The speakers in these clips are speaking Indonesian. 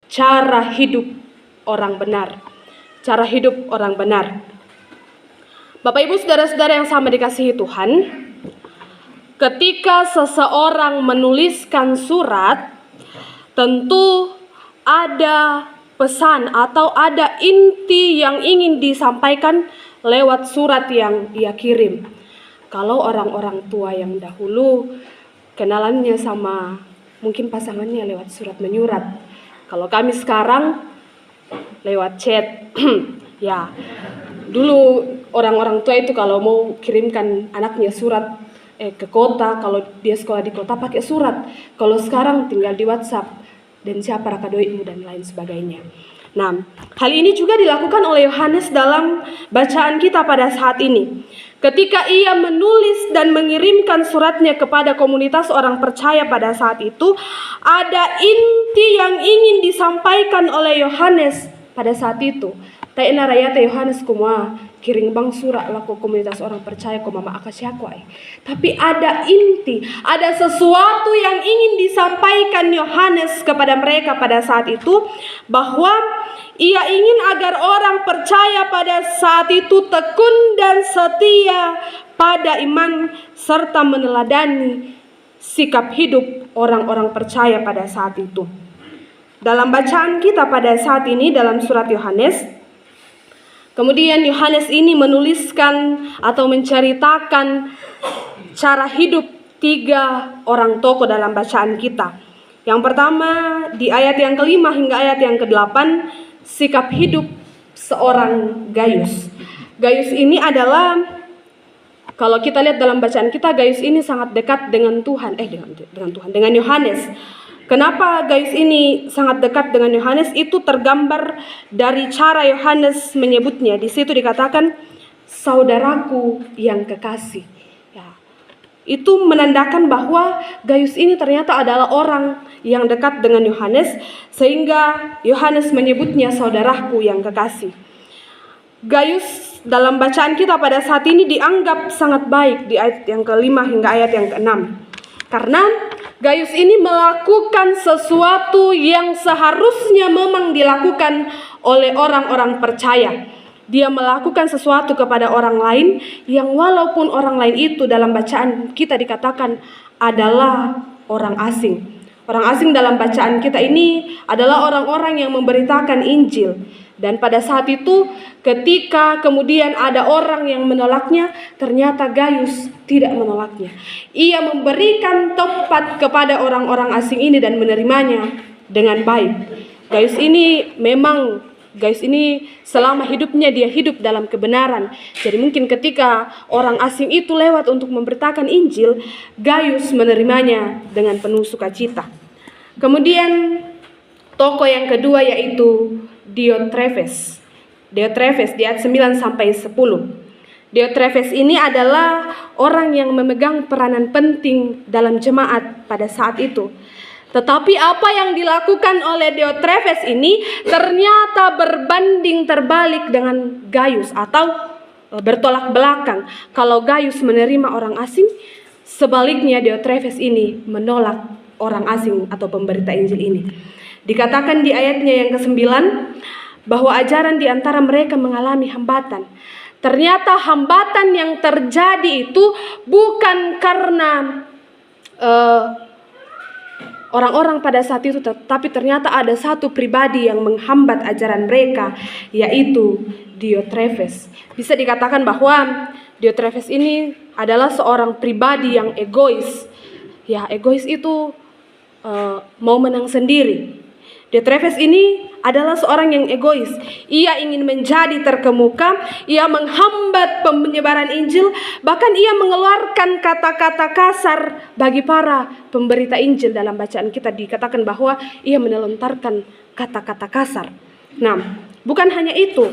cara hidup orang benar. Cara hidup orang benar. Bapak Ibu saudara-saudara yang sama dikasihi Tuhan, ketika seseorang menuliskan surat, tentu ada pesan atau ada inti yang ingin disampaikan lewat surat yang ia kirim. Kalau orang-orang tua yang dahulu kenalannya sama mungkin pasangannya lewat surat menyurat. Kalau kami sekarang lewat chat. Ya, dulu orang-orang tua itu kalau mau kirimkan anaknya surat ke kota, kalau dia sekolah di kota pakai surat. Kalau sekarang tinggal di WhatsApp dan siapa rakadoimu dan lain sebagainya. Nah, hal ini juga dilakukan oleh Yohanes dalam bacaan kita pada saat ini. Ketika ia menulis dan mengirimkan suratnya kepada komunitas orang percaya pada saat itu, ada inti yang ingin disampaikan oleh Yohanes pada saat itu. Taina rayata Yohanes kumua kiring bang surat laku komunitas orang percaya mama akasyakwai. Tapi ada inti, ada sesuatu yang ingin disampaikan Yohanes kepada mereka pada saat itu, bahwa ia ingin agar orang percaya pada saat itu tekun dan setia pada iman serta meneladani sikap hidup orang-orang percaya pada saat itu. Dalam bacaan kita pada saat ini dalam surat Yohanes, kemudian Yohanes ini menuliskan atau menceritakan cara hidup 3 orang tokoh dalam bacaan kita. Yang pertama di ayat yang ke-5 hingga ayat yang ke-8, sikap hidup seorang Gaius. Gaius ini adalah, kalau kita lihat dalam bacaan kita, Gaius ini sangat dekat dengan Tuhan, dengan Yohanes. Kenapa Gaius ini sangat dekat dengan Yohanes? Itu tergambar dari cara Yohanes menyebutnya. Di situ dikatakan saudaraku yang kekasih. Ya. Itu menandakan bahwa Gaius ini ternyata adalah orang yang dekat dengan Yohanes, sehingga Yohanes menyebutnya saudaraku yang kekasih. Gaius dalam bacaan kita pada saat ini dianggap sangat baik di ayat yang ke-5 hingga ayat yang ke-6. Karena Gaius ini melakukan sesuatu yang seharusnya memang dilakukan oleh orang-orang percaya. Dia melakukan sesuatu kepada orang lain yang walaupun orang lain itu dalam bacaan kita dikatakan adalah orang asing. Orang asing dalam bacaan kita ini adalah orang-orang yang memberitakan Injil. Dan pada saat itu ketika kemudian ada orang yang menolaknya, ternyata Gaius tidak menolaknya. Ia memberikan tempat kepada orang-orang asing ini dan menerimanya dengan baik. Gaius ini selama hidupnya dia hidup dalam kebenaran. Jadi mungkin ketika orang asing itu lewat untuk memberitakan Injil, Gaius menerimanya dengan penuh sukacita. Kemudian tokoh yang kedua yaitu Diotrephes. Diotrephes di ayat 9 sampai 10. Diotrephes ini adalah orang yang memegang peranan penting dalam jemaat pada saat itu. Tetapi apa yang dilakukan oleh Diotrephes ini ternyata berbanding terbalik dengan Gaius atau bertolak belakang. Kalau Gaius menerima orang asing, sebaliknya Diotrephes ini menolak orang asing atau pemberita Injil ini. Dikatakan di ayatnya yang ke-9 bahwa ajaran di antara mereka mengalami hambatan. Ternyata hambatan yang terjadi itu bukan karena orang-orang pada saat itu, tetapi ternyata ada satu pribadi yang menghambat ajaran mereka, yaitu Diotrephes. Bisa dikatakan bahwa Diotrephes ini adalah seorang pribadi yang egois. Ya, egois itu mau menang sendiri. Diotrephes ini adalah seorang yang egois. Ia ingin menjadi terkemuka, ia menghambat penyebaran Injil, bahkan ia mengeluarkan kata-kata kasar bagi para pemberita Injil. Dalam bacaan kita dikatakan bahwa ia melontarkan kata-kata kasar. Nah, bukan hanya itu,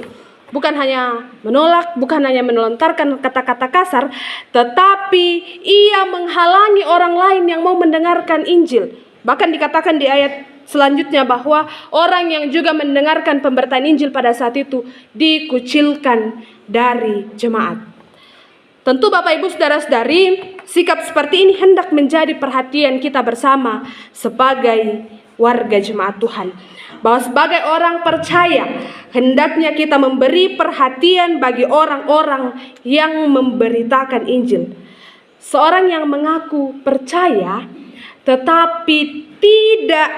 bukan hanya menolak, bukan hanya melontarkan kata-kata kasar, tetapi ia menghalangi orang lain yang mau mendengarkan Injil. Bahkan dikatakan di ayat selanjutnya bahwa orang yang juga mendengarkan pemberitaan Injil pada saat itu dikucilkan dari jemaat. Tentu Bapak Ibu saudara-saudari, sikap seperti ini hendak menjadi perhatian kita bersama sebagai warga jemaat Tuhan. bahwa sebagai orang percaya hendaknya kita memberi perhatian bagi orang-orang yang memberitakan Injil. Seorang yang mengaku percaya tetapi tidak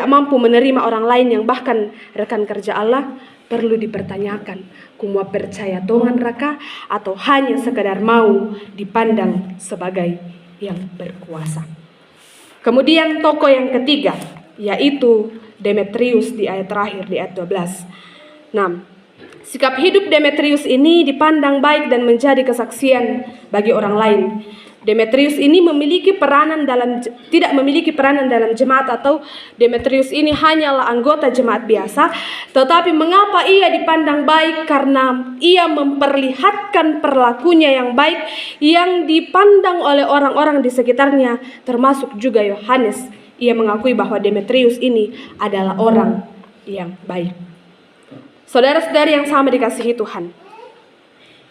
mampu menerima orang lain yang bahkan rekan kerja Allah, perlu dipertanyakan, kumua percaya Tuhan raka atau hanya sekedar mau dipandang sebagai yang berkuasa. Kemudian tokoh yang ketiga, yaitu Demetrius di ayat terakhir, di ayat 12. Nah, sikap hidup Demetrius ini dipandang baik dan menjadi kesaksian bagi orang lain. Demetrius ini tidak memiliki peranan dalam jemaat, atau Demetrius ini hanyalah anggota jemaat biasa. Tetapi mengapa ia dipandang baik? Karena ia memperlihatkan perilakunya yang baik yang dipandang oleh orang-orang di sekitarnya, termasuk juga Yohanes. Ia mengakui bahwa Demetrius ini adalah orang yang baik. Saudara-saudari yang sama dikasihi Tuhan,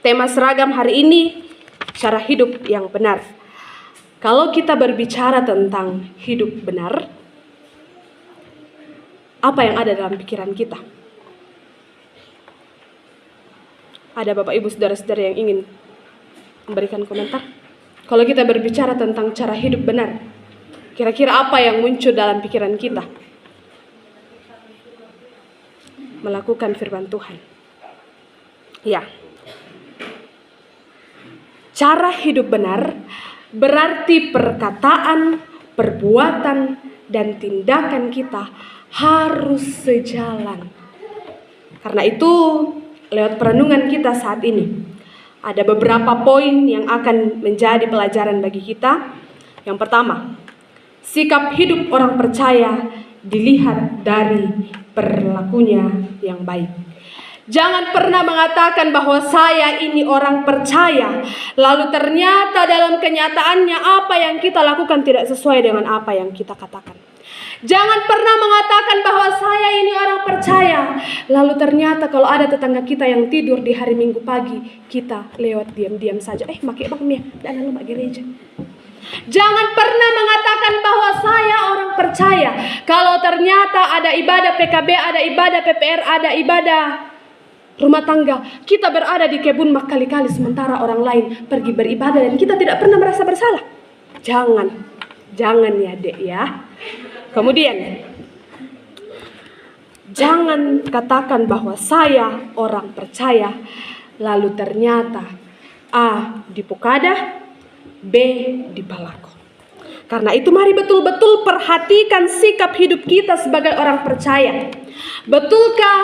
tema seragam hari ini, cara hidup yang benar. Kalau kita berbicara tentang hidup benar, apa yang ada dalam pikiran kita? Ada Bapak Ibu saudara-saudara yang ingin memberikan komentar? Kalau kita berbicara tentang cara hidup benar, kira-kira apa yang muncul dalam pikiran kita? Melakukan firman Tuhan. Ya. Cara hidup benar berarti perkataan, perbuatan, dan tindakan kita harus sejalan. Karena itu, lewat perenungan kita saat ini, ada beberapa poin yang akan menjadi pelajaran bagi kita. Yang pertama, sikap hidup orang percaya dilihat dari perilakunya yang baik. Jangan pernah mengatakan bahwa saya ini orang percaya, lalu ternyata dalam kenyataannya apa yang kita lakukan tidak sesuai dengan apa yang kita katakan. Jangan pernah mengatakan bahwa saya ini orang percaya, lalu ternyata kalau ada tetangga kita yang tidur di hari Minggu pagi, kita lewat diam-diam saja. Make bang Mia, dan lalu gereja. Jangan pernah mengatakan bahwa saya orang percaya, kalau ternyata ada ibadah PKB, ada ibadah PPR, ada ibadah rumah tangga, kita berada di kebun mak kali-kali sementara orang lain pergi beribadah dan kita tidak pernah merasa bersalah. Jangan ya dek ya. Kemudian, jangan katakan bahwa saya orang percaya, lalu ternyata A di Pokada, B di Palako. Karena itu mari betul-betul perhatikan sikap hidup kita sebagai orang percaya. Betulkah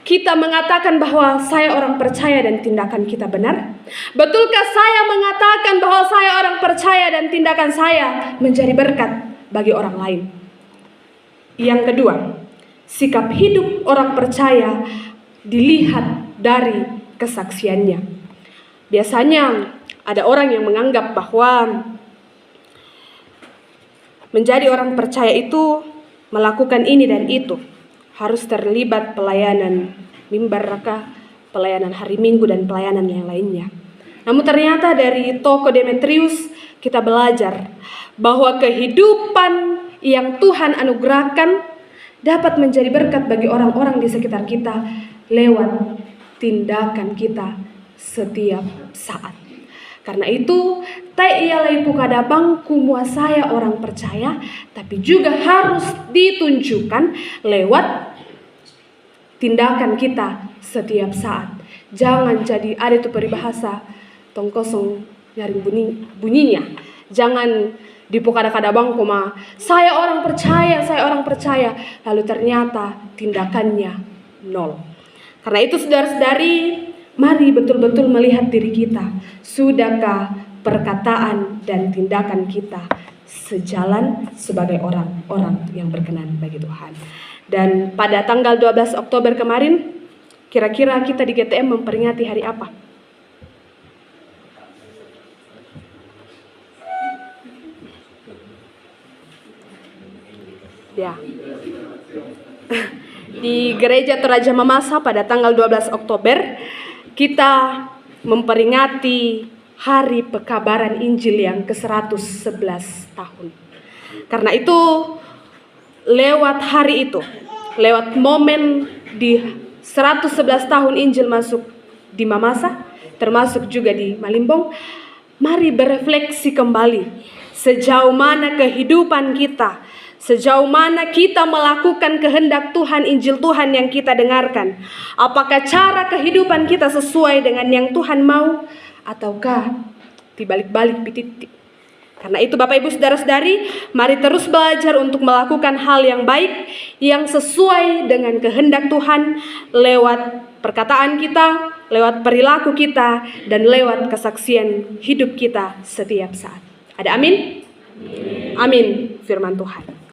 kita mengatakan bahwa saya orang percaya dan tindakan kita benar? Betulkah saya mengatakan bahwa saya orang percaya dan tindakan saya menjadi berkat bagi orang lain? Yang kedua, sikap hidup orang percaya dilihat dari kesaksiannya. Biasanya ada orang yang menganggap bahwa menjadi orang percaya itu melakukan ini dan itu. Harus terlibat pelayanan mimbar raka, pelayanan hari Minggu, dan pelayanan yang lainnya. Namun ternyata dari tokoh Demetrius kita belajar bahwa kehidupan yang Tuhan anugerahkan dapat menjadi berkat bagi orang-orang di sekitar kita lewat tindakan kita setiap saat. Karena itu, tak ialah Pokadabang kumua saya orang percaya, tapi juga harus ditunjukkan lewat tindakan kita setiap saat. Jangan jadi ada itu peribahasa tong kosong nyaring bunyinya. Jangan di Pokadabang kuma saya orang percaya, lalu ternyata tindakannya nol. Karena itu saudara-saudari, mari betul-betul melihat diri kita. Sudahkah perkataan dan tindakan kita sejalan sebagai orang-orang yang berkenan bagi Tuhan? Dan pada tanggal 12 Oktober kemarin, kira-kira kita di GTM memperingati hari apa? Ya. Di Gereja Toraja Mamasa pada tanggal 12 Oktober, kita memperingati Hari Pekabaran Injil yang ke-111 tahun. Karena itu, lewat hari itu, lewat momen di 111 tahun Injil masuk di Mamasa, termasuk juga di Malimbong, mari berefleksi kembali sejauh mana kehidupan kita, sejauh mana kita melakukan kehendak Tuhan, Injil Tuhan yang kita dengarkan. Apakah cara kehidupan kita sesuai dengan yang Tuhan mau, ataukah dibalik-balik titik. Karena itu Bapak Ibu Saudara-saudari, mari terus belajar untuk melakukan hal yang baik, yang sesuai dengan kehendak Tuhan lewat perkataan kita, lewat perilaku kita, dan lewat kesaksian hidup kita setiap saat. Ada amin? Amin firman Tuhan.